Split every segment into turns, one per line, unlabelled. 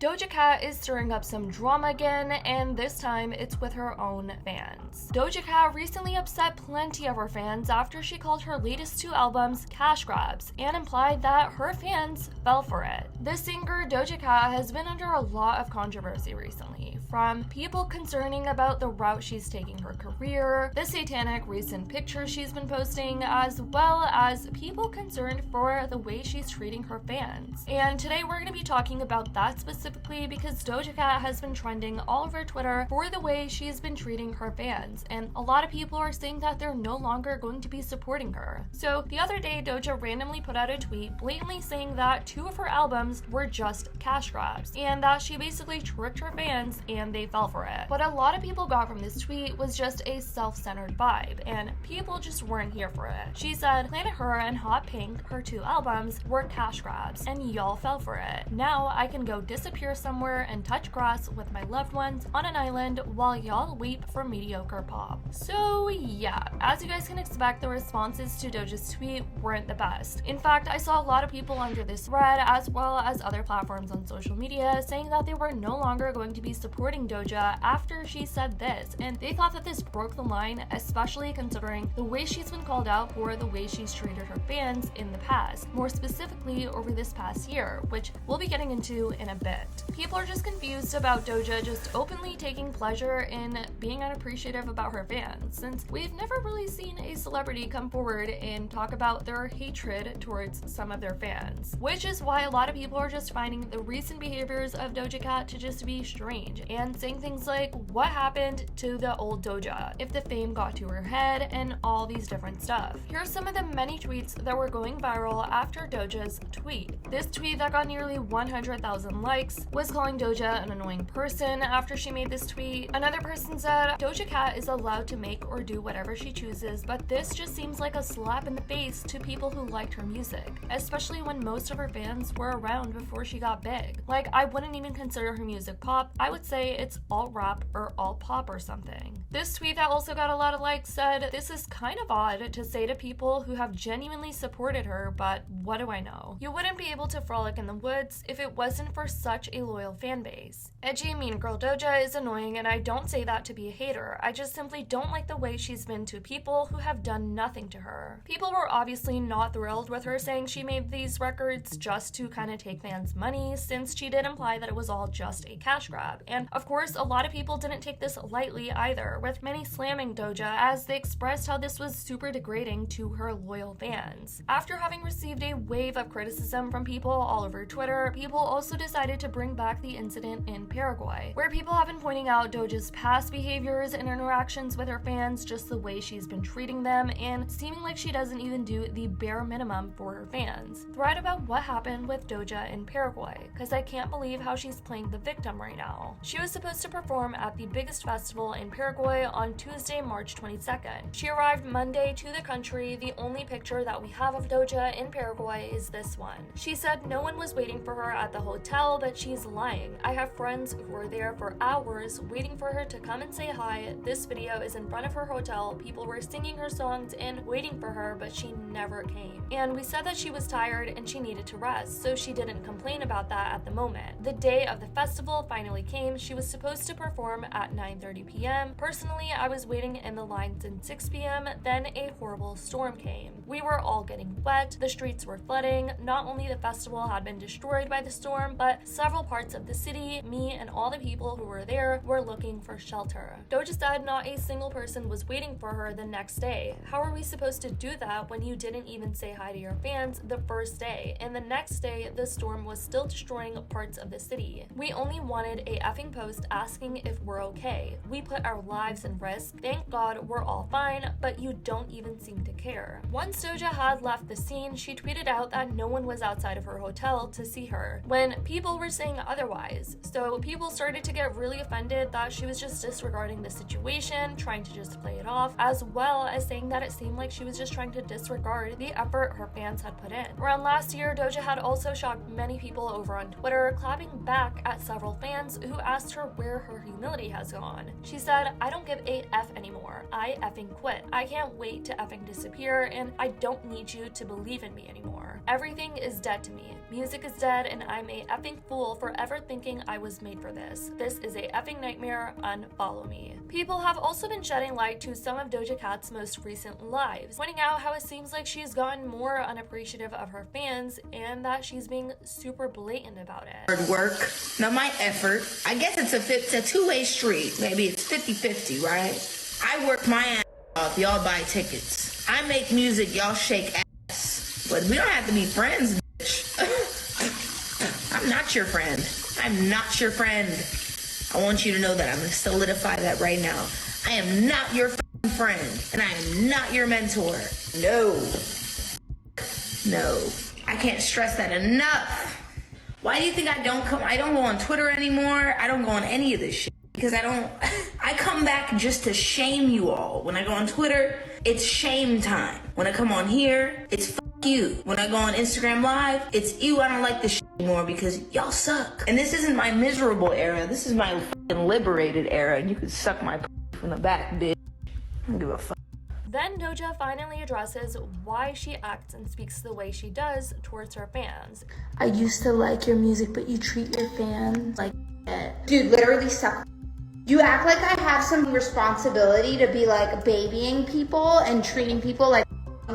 Doja Cat is stirring up some drama again, and this time it's with her own fans. Doja Cat recently upset plenty of her fans after she called her latest 2 albums cash grabs and implied that her fans fell for it. The singer Doja Cat has been under a lot of controversy recently, from people concerning about the route she's taking her career, the satanic recent pictures she's been posting, as well as people concerned for the way she's treating her fans. And today we're going to be talking about that specifically because Doja Cat has been trending all over Twitter for the way she's been treating her fans, and a lot of people are saying that they're no longer going to be supporting her. So the other day, Doja randomly put out a tweet blatantly saying that 2 of her albums were just cash grabs, and that she basically tricked her fans and they fell for it. What a lot of people got from this tweet was just a self-centered vibe, and people just weren't here for it. She said Planet Her and Hot Pink, her 2 albums, were cash grabs, and y'all fell for it. Now I can go disappear somewhere and touch grass with my loved ones on an island while y'all weep for mediocre pop. So yeah, as you guys can expect, the responses to Doja's tweet weren't the best. In fact, I saw a lot of people under this thread, as well as other platforms on social media, saying that they were no longer going to be supporting Doja after she said this, and they thought that this broke the line, especially considering the way she's been called out for the way she's treated her fans in the past, more specifically over this past year, which we'll be getting into in a bit. People are just confused about Doja just openly taking pleasure in being unappreciative about her fans, since we've never really seen a celebrity come forward and talk about their hatred towards some of their fans, which is why a lot of people are just finding the recent behaviors of Doja Cat to just be strange, and saying things like, what happened to the old Doja, if the fame got to her head, and all these different stuff. Here are some of the many tweets that were going viral after Doja's tweet. This tweet that got nearly 100,000 likes was calling Doja an annoying person after she made this tweet. Another person said, Doja Cat is allowed to make or do whatever she chooses, but this just seems like a slap in the face to people who liked her music, especially when most of her fans were around before she got big. Like, I wouldn't even consider her music pop. I would say it's all rap or all pop or something. This tweet that also got a lot of likes said, this is kind of odd to say to people who have genuinely supported her, but what do I know? You wouldn't be able to frolic in the woods if it wasn't for such a loyal fan base. Edgy mean girl Doja is annoying, and I don't say that to be a hater. I just simply don't like the way she's been to people who have done nothing to her. People were obviously not thrilled with her saying she made these records just to kind of take fans' money, since she did imply that it was all just a cash grab. And of course, a lot of people didn't take this lightly either, with many slamming Doja as they expressed how this was super degrading to her loyal fans. After having received a wave of criticism from people all over Twitter, people also decided to bring back the incident in Paraguay, where people have been pointing out Doja's past behaviors and interactions with her fans, just the way she's been treating them, and seeming like she doesn't even do the bare minimum for her fans. Thread about what happened with Doja in Paraguay, because I can't believe how she's playing the victim right now. She was supposed to perform at the biggest festival in Paraguay on Tuesday, March 22nd. She arrived Monday to the country. The only picture that we have of Doja in Paraguay is this one. She said no one was waiting for her at the hotel, but she's lying. I have friends who were there for hours waiting for her to come and say hi. This video is in front of her hotel. People were singing her songs and waiting for her, but she never came. And we said that she was tired and she needed to rest, so she didn't complain about that at the moment. The day of the festival finally came. She was supposed to perform at 9:30 p.m. Personally, I was waiting in the line since 6 p.m. Then a horrible storm came. We were all getting wet. The streets were flooding. Not only the festival had been destroyed by the storm, but several parts of the city, me and all the people who were there were looking for shelter. Doja said not a single person was waiting for her the next day. How are we supposed to do that when you didn't even say hi to your fans the first day, and the next day the storm was still destroying parts of the city? We only wanted a effing post asking if we're okay. We put our lives in risk. Thank God we're all fine, but you don't even seem to care. Once Doja had left the scene, she tweeted out that no one was outside of her hotel to see her, when people were saying otherwise. So people started to get really offended that she was just disregarding the situation, trying to just play it off, as well as saying that it seemed like she was just trying to disregard the effort her fans had put in. Around last year, Doja had also shocked many people over on Twitter, clapping back at several fans who asked her where her humility has gone. She said, I don't give a F anymore. I effing quit. I can't wait to effing disappear, and I don't need you to believe in me anymore. Everything is dead to me. Music is dead, and I'm a effing fool people for ever thinking I was made for this. This is a effing nightmare. Unfollow me. People have also been shedding light to some of Doja Cat's most recent lives, pointing out how it seems like she's gotten more unappreciative of her fans and that she's being super blatant about it.
Hard work, not my effort. I guess it's a two-way street. Maybe it's 50-50, right? I work my ass off, y'all buy tickets. I make music, y'all shake ass. But we don't have to be friends, bitch. I'm not your friend. I'm not your friend. I want you to know that. I'm going to solidify that right now. I am not your friend, and I am not your mentor. No. No. I can't stress that enough. Why do you think I don't go on Twitter anymore? I don't go on any of this shit. Because I come back just to shame you all. When I go on Twitter, it's shame time. When I come on here, it's fuck you. When I go on Instagram Live, it's you. I don't like this shit anymore because y'all suck. And this isn't my miserable era. This is my fucking liberated era. And you can suck my from the back, bitch. I don't give a fuck.
Then Doja finally addresses why she acts and speaks the way she does towards her fans.
I used to like your music, but you treat your fans like shit. Dude, literally suck. You act like I have some responsibility to be like babying people and treating people like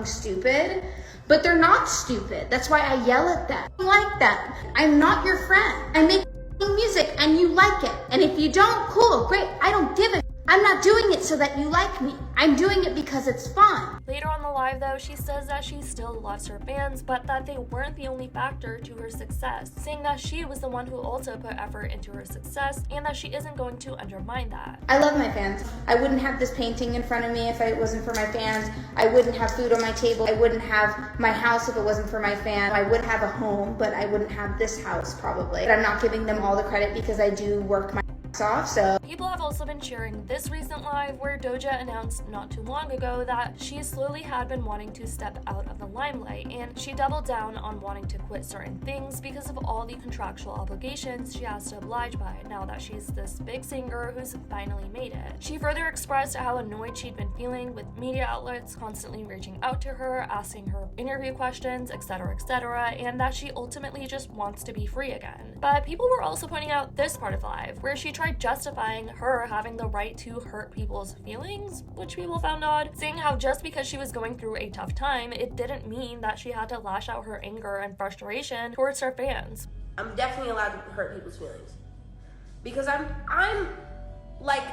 stupid, but they're not stupid. That's why I yell at them. I like them. I'm not your friend. I make music and you like it. And if you don't, cool, great. I don't give a I'm not doing it so that you like me. I'm doing it because it's fun.
Later on the live though, she says that she still loves her fans, but that they weren't the only factor to her success, saying that she was the one who also put effort into her success and that she isn't going to undermine that.
I love my fans. I wouldn't have this painting in front of me if it wasn't for my fans. I wouldn't have food on my table. I wouldn't have my house if it wasn't for my fans. I would have a home, but I wouldn't have this house probably. But I'm not giving them all the credit because I do work my off, so.
People have also been sharing this recent live where Doja announced not too long ago that she slowly had been wanting to step out of the limelight, and she doubled down on wanting to quit certain things because of all the contractual obligations she has to oblige by now that she's this big singer who's finally made it. She further expressed how annoyed she'd been feeling with media outlets constantly reaching out to her, asking her interview questions, etc., and that she ultimately just wants to be free again. But people were also pointing out this part of live where she tried justifying her having the right to hurt people's feelings, which people found odd, saying how just because she was going through a tough time, it didn't mean that she had to lash out her anger and frustration towards her fans.
I'm definitely allowed to hurt people's feelings because I'm like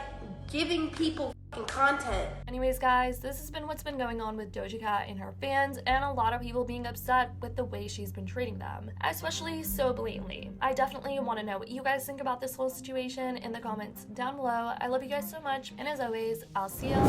giving people content.
Anyways guys, this has been what's been going on with Doja Cat and her fans, and a lot of people being upset with the way she's been treating them, especially so blatantly. I definitely want to know what you guys think about this whole situation in the comments down below. I love you guys so much, and as always, I'll see y'all.